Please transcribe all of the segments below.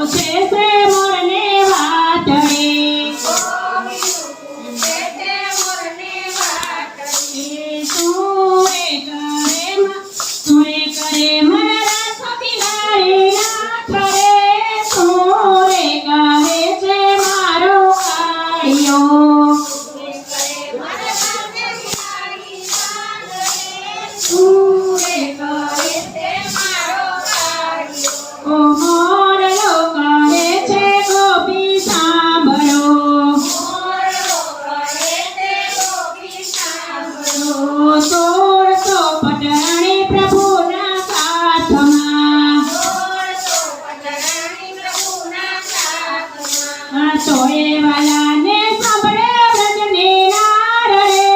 પૂછે છે મોરને વાતડે સુરે કરે મારા સખી નારી નાથ રે સુરે કરે છે મારો કાળિયો સુરે કરે છે મારો કાળિયો ઓ મોરલો કરે છે ગોપી સાંભળો મોરલો કરે છે ગોપી સાંભળો સોળ સો પટરાણી પ્રભુના સાથમાં સોએ વાલાને સાંભળે વ્રજને નાર રે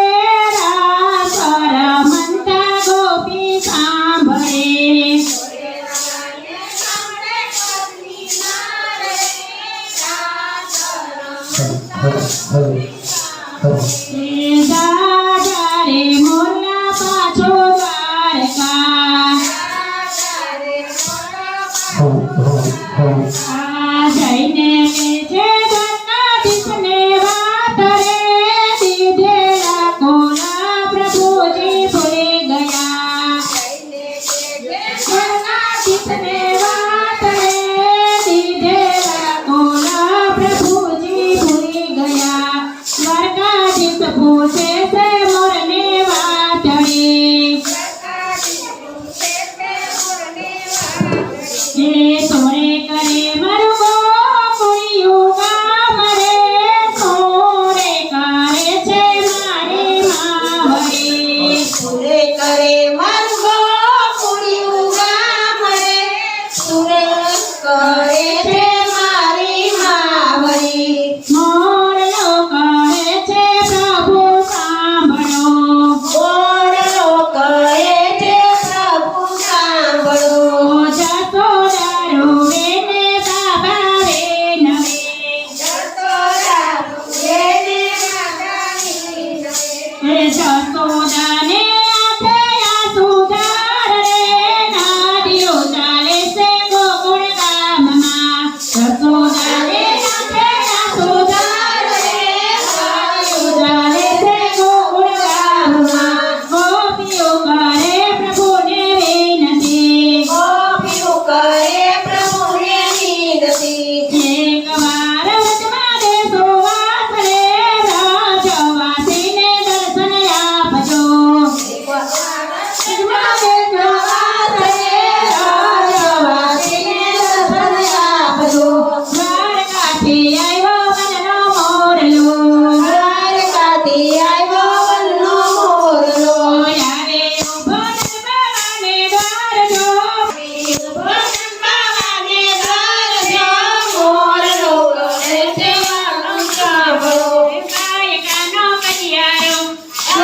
રાસ રમતા ગોપી સાંભળે દાદા રે મોરલા પાછો દ્વારકા આ જઈને કે છે દ્વારકાધીશને વાત રે દીધેલા કોલા પ્રભુજી ભૂલી ગયા દ્વારકાધીશને વાત રે દીધેલા કોલા પ્રભુજી ભૂલી ગયા દ્વારકાધીશ પૂછે છે મોરને વાતડી હે સોરે કરે મારું ગોકુળિયું ગામ રે સોરે કરે છે મારી માવડી સુરે કરે મારું ગોકુળિયું ગામ રે સુરે કરે છે મારી માવડી મોરલો કરે છે પ્રભુ સાંભળો મોરલો કહે છે પ્રભુ સાંભળો જસોદા રોવે ને બાબા રે નવે જસોદા રોવે ને રાધાની નવે હે જસોદાને આંખે આંસુ ધાર રે નાદીઓ ચાલે છે ગોકુળ ગામમાં જસોદાને આંખે આંસુ ધાર રે નાદીઓ ચાલે છે ગોકુળ ગામમાં ગોપીઓ કરે પ્રભુને વિનતી ગોપીઓ કરે પ્રભુને વિનતી એકવાર વચમાં દેશો વાસ રે રાજવાસીને દર્શન આપજો વચમાં દેશો વાસ રે રાજવાસીને દર્શન આપજો